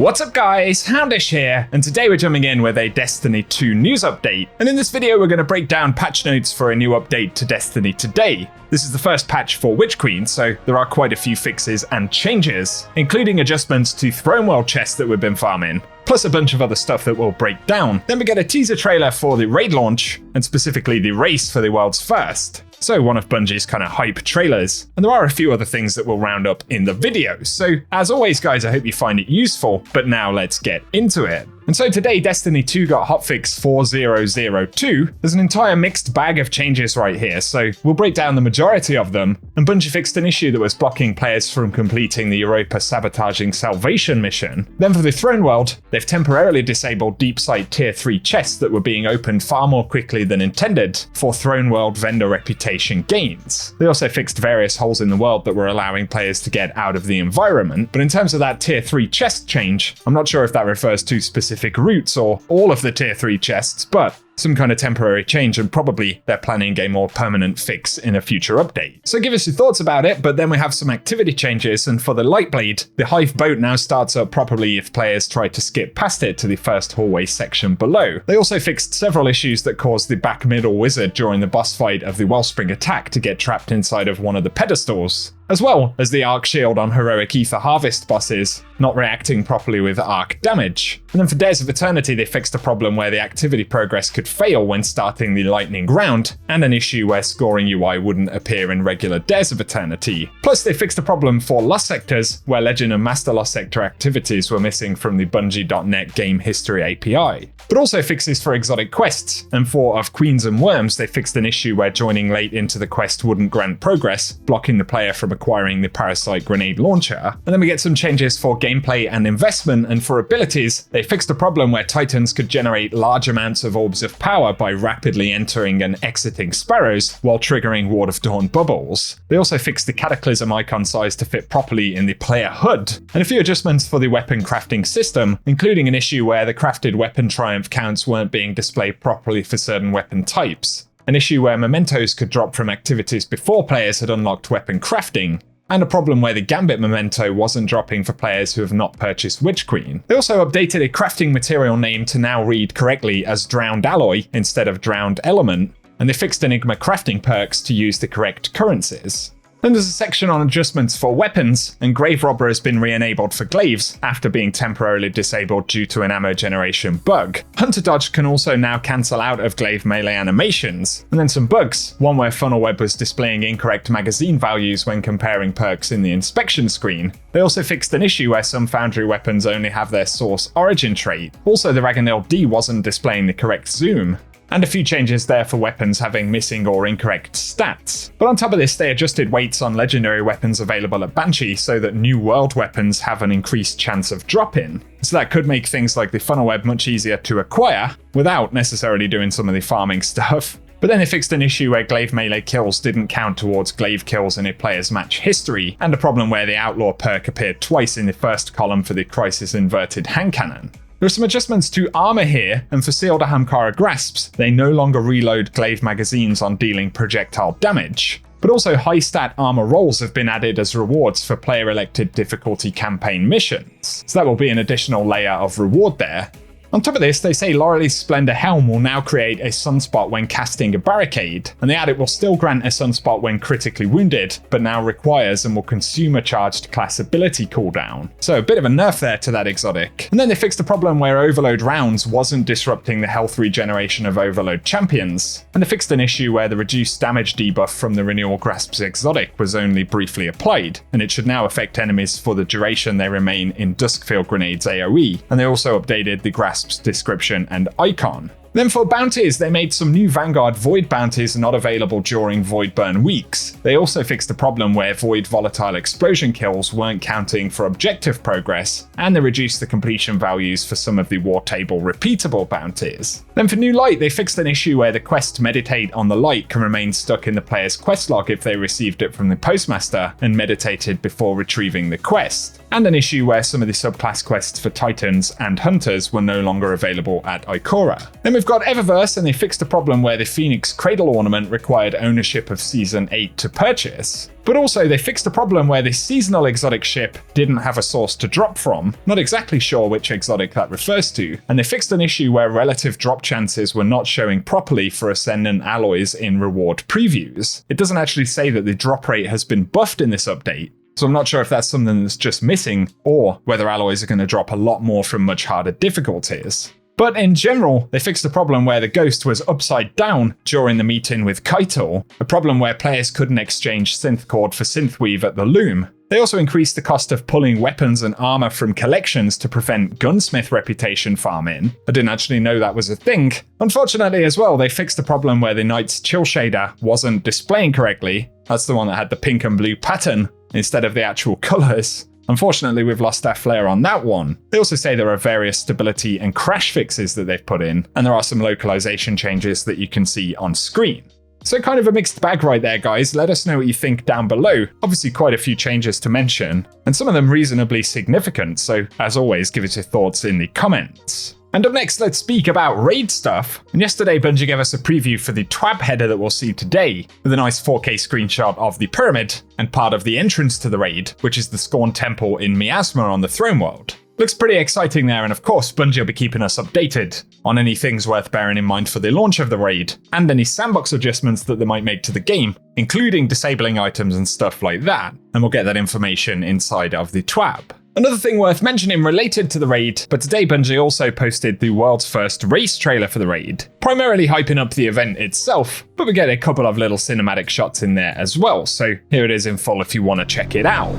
What's up guys, Houndish here, and today we're jumping in with a Destiny 2 news update. And in this video we're going to break down patch notes for a new update to Destiny today. This is the first patch for Witch Queen, so there are quite a few fixes and changes, including adjustments to Throne World chests that we've been farming, plus a bunch of other stuff that we'll break down. Then we get a teaser trailer for the raid launch, and specifically the race for the world's first. So one of Bungie's kind of hype trailers. And there are a few other things that we'll round up in the video. So as always guys, I hope you find it useful, but now let's get into it. And so today, Destiny 2 got hotfix 4002. There's an entire mixed bag of changes right here, so we'll break down the majority of them. And Bungie fixed an issue that was blocking players from completing the Europa Sabotaging Salvation mission. Then for the Throne World, they've temporarily disabled Deep Sight Tier 3 chests that were being opened far more quickly than intended for Throne World vendor reputation gains. They also fixed various holes in the world that were allowing players to get out of the environment. But in terms of that Tier 3 chest change, I'm not sure if that refers to specific routes or all of the Tier 3 chests, but some kind of temporary change, and probably they're planning a more permanent fix in a future update. So give us your thoughts about it, but then we have some activity changes, and for the Lightblade, the Hive boat now starts up properly if players try to skip past it to the first hallway section below. They also fixed several issues that caused the back middle wizard during the boss fight of the Wellspring attack to get trapped inside of one of the pedestals, as well as the Arc Shield on Heroic Ether Harvest bosses not reacting properly with arc damage. And then for Dares of Eternity, they fixed a problem where the activity progress could fail when starting the lightning round, and an issue where scoring UI wouldn't appear in regular Dares of Eternity. Plus they fixed a problem for Lost Sectors, where Legend and Master Lost Sector activities were missing from the Bungie.net game history API. But also fixes for exotic quests, and for Of Queens and Worms, they fixed an issue where joining late into the quest wouldn't grant progress, blocking the player from acquiring the Parasite Grenade Launcher. And then we get some changes for gameplay and investment, and for abilities, they fixed a problem where Titans could generate large amounts of orbs of power by rapidly entering and exiting Sparrows while triggering Ward of Dawn bubbles. They also fixed the Cataclysm icon size to fit properly in the player HUD, and a few adjustments for the weapon crafting system, including an issue where the crafted weapon triumph counts weren't being displayed properly for certain weapon types, an issue where mementos could drop from activities before players had unlocked weapon crafting, and a problem where the Gambit memento wasn't dropping for players who have not purchased Witch Queen. They also updated a crafting material name to now read correctly as Drowned Alloy instead of Drowned Element, and they fixed Enigma crafting perks to use the correct currencies. Then there's a section on adjustments for weapons, and Grave Robber has been re-enabled for glaives after being temporarily disabled due to an ammo generation bug. Hunter Dodge can also now cancel out of glaive melee animations. And then some bugs, one where Funnel Web was displaying incorrect magazine values when comparing perks in the inspection screen. They also fixed an issue where some Foundry weapons only have their source origin trait. Also the Ragnhild D wasn't displaying the correct zoom, and a few changes there for weapons having missing or incorrect stats. But on top of this, they adjusted weights on legendary weapons available at Banshee so that New World weapons have an increased chance of drop-in. So that could make things like the Funnel Web much easier to acquire, without necessarily doing some of the farming stuff. But then they fixed an issue where glaive melee kills didn't count towards glaive kills in a player's match history, and a problem where the Outlaw perk appeared twice in the first column for the Crisis Inverted Hand Cannon. There are some adjustments to armor here, and for Sealed Ahamkara Grasps, they no longer reload glaive magazines on dealing projectile damage. But also high stat armor rolls have been added as rewards for player elected difficulty campaign missions. So that will be an additional layer of reward there. On top of this, they say Laurel's Splendor Helm will now create a sunspot when casting a barricade, and they add it will still grant a sunspot when critically wounded, but now requires and will consume a charged class ability cooldown. So a bit of a nerf there to that exotic. And then they fixed a problem where Overload rounds wasn't disrupting the health regeneration of Overload champions, and they fixed an issue where the reduced damage debuff from the Renewal Grasps exotic was only briefly applied, and it should now affect enemies for the duration they remain in Duskfield Grenade's AoE, and they also updated the Grasps description and icon. Then for bounties, they made some new Vanguard Void bounties not available during Void Burn weeks. They also fixed a problem where Void Volatile Explosion kills weren't counting for objective progress, and they reduced the completion values for some of the War Table repeatable bounties. Then for New Light, they fixed an issue where the quest Meditate on the Light can remain stuck in the player's quest log if they received it from the Postmaster and meditated before retrieving the quest, and an issue where some of the subclass quests for Titans and Hunters were no longer available at Ikora. Then We've got Eververse, and they fixed a problem where the Phoenix Cradle ornament required ownership of Season 8 to purchase. But also, they fixed a problem where the seasonal exotic ship didn't have a source to drop from, not exactly sure which exotic that refers to, and they fixed an issue where relative drop chances were not showing properly for Ascendant alloys in reward previews. It doesn't actually say that the drop rate has been buffed in this update, so I'm not sure if that's something that's just missing, or whether alloys are going to drop a lot more from much harder difficulties. But in general, they fixed a problem where the ghost was upside down during the meeting with Kaito, a problem where players couldn't exchange synth cord for synthweave at the loom. They also increased the cost of pulling weapons and armor from collections to prevent gunsmith reputation farming. I didn't actually know that was a thing. Unfortunately as well, they fixed the problem where the Knight's chill shader wasn't displaying correctly. That's the one that had the pink and blue pattern instead of the actual colors. Unfortunately, we've lost our flair on that one. They also say there are various stability and crash fixes that they've put in, and there are some localization changes that you can see on screen. So kind of a mixed bag right there, guys. Let us know what you think down below. Obviously quite a few changes to mention, and some of them reasonably significant, so as always, give us your thoughts in the comments. And up next, let's speak about raid stuff. And yesterday, Bungie gave us a preview for the TWAB header that we'll see today, with a nice 4K screenshot of the pyramid and part of the entrance to the raid, which is the Scorn Temple in Miasma on the Throne World. Looks pretty exciting there, and of course, Bungie will be keeping us updated on any things worth bearing in mind for the launch of the raid, and any sandbox adjustments that they might make to the game, including disabling items and stuff like that, and we'll get that information inside of the TWAB. Another thing worth mentioning related to the raid, but today Bungie also posted the world's first race trailer for the raid, primarily hyping up the event itself, but we get a couple of little cinematic shots in there as well, so here it is in full if you want to check it out.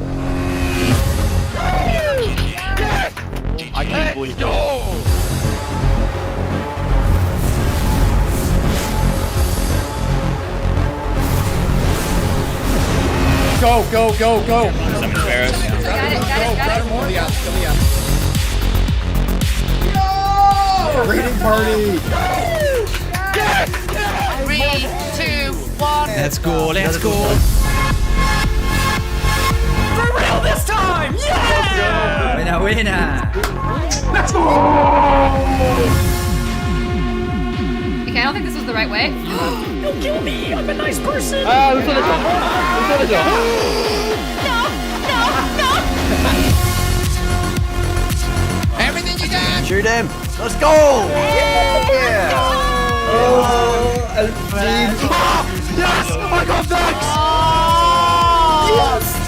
I can't believe it. Go, go, go, go! I'm embarrassed. Got it. Raiding party! 3, 2, 1. Let's go. For real this time! Yeah! Winner. Let's go! Okay, I don't think this was the right way. Don't kill me. I'm a nice person. Let's go. No! Everything you got. Shoot him! Let's go! Yeah! Oh, Yes! I got Vex! Yes!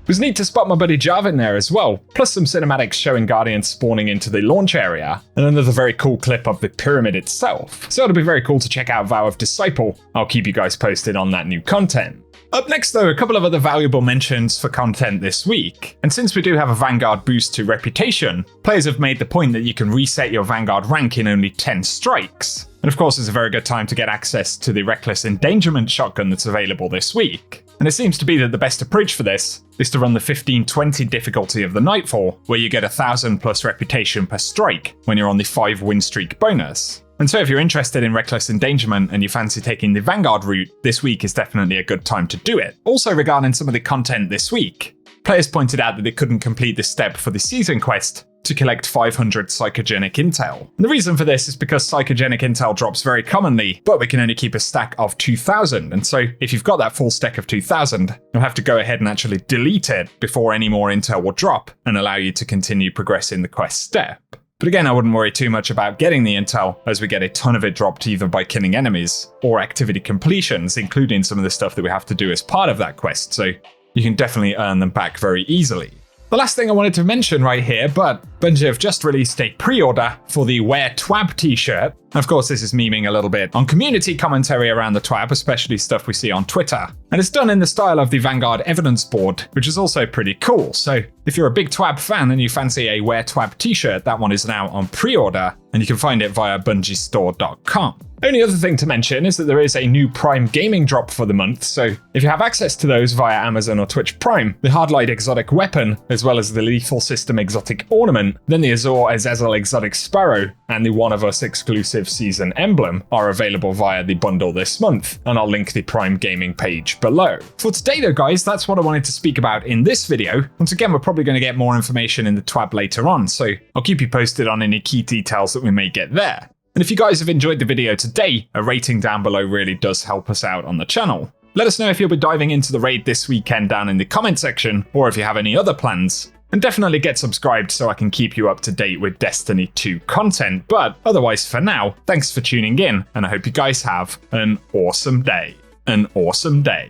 It was neat to spot my buddy Jarvin there as well, plus some cinematics showing Guardians spawning into the launch area, and another very cool clip of the pyramid itself. So it'll be very cool to check out Vow of Disciple. I'll keep you guys posted on that new content. Up next though, a couple of other valuable mentions for content this week. And since we do have a Vanguard boost to reputation, players have made the point that you can reset your Vanguard rank in only 10 strikes. And of course, it's a very good time to get access to the Reckless Endangerment shotgun that's available this week. And it seems to be that the best approach for this is to run the 1520 difficulty of the Nightfall, where you get 1,000 plus reputation per strike when you're on the 5 win streak bonus. And so if you're interested in Reckless Endangerment and you fancy taking the Vanguard route, this week is definitely a good time to do it. Also regarding some of the content this week, players pointed out that they couldn't complete this step for the season quest to collect 500 psychogenic intel. And the reason for this is because psychogenic intel drops very commonly, but we can only keep a stack of 2,000. And so if you've got that full stack of 2,000, you'll have to go ahead and actually delete it before any more intel will drop and allow you to continue progressing the quest step. But again, I wouldn't worry too much about getting the intel, as we get a ton of it dropped either by killing enemies or activity completions, including some of the stuff that we have to do as part of that quest, so you can definitely earn them back very easily. The last thing I wanted to mention right here, but Bungie have just released a pre-order for the Wear TWAB t-shirt. Of course, this is memeing a little bit on community commentary around the TWAB, especially stuff we see on Twitter. And it's done in the style of the Vanguard evidence board, which is also pretty cool. So if you're a big TWAB fan and you fancy a Wear TWAB t-shirt, that one is now on pre-order, and you can find it via bungiestore.com. Only other thing to mention is that there is a new Prime Gaming drop for the month, so if you have access to those via Amazon or Twitch Prime, the Hardlight exotic weapon, as well as the Lethal System exotic ornament, then the Azor Azazel exotic sparrow, and the One of Us exclusive season emblem are available via the bundle this month, and I'll link the Prime Gaming page below. For today though guys, that's what I wanted to speak about in this video. Once again, we're probably going to get more information in the TWAB later on, so I'll keep you posted on any key details that we may get there. And if you guys have enjoyed the video today, a rating down below really does help us out on the channel. Let us know if you'll be diving into the raid this weekend down in the comment section, or if you have any other plans. And definitely get subscribed so I can keep you up to date with Destiny 2 content. But otherwise for now, thanks for tuning in, and I hope you guys have an awesome day. An awesome day.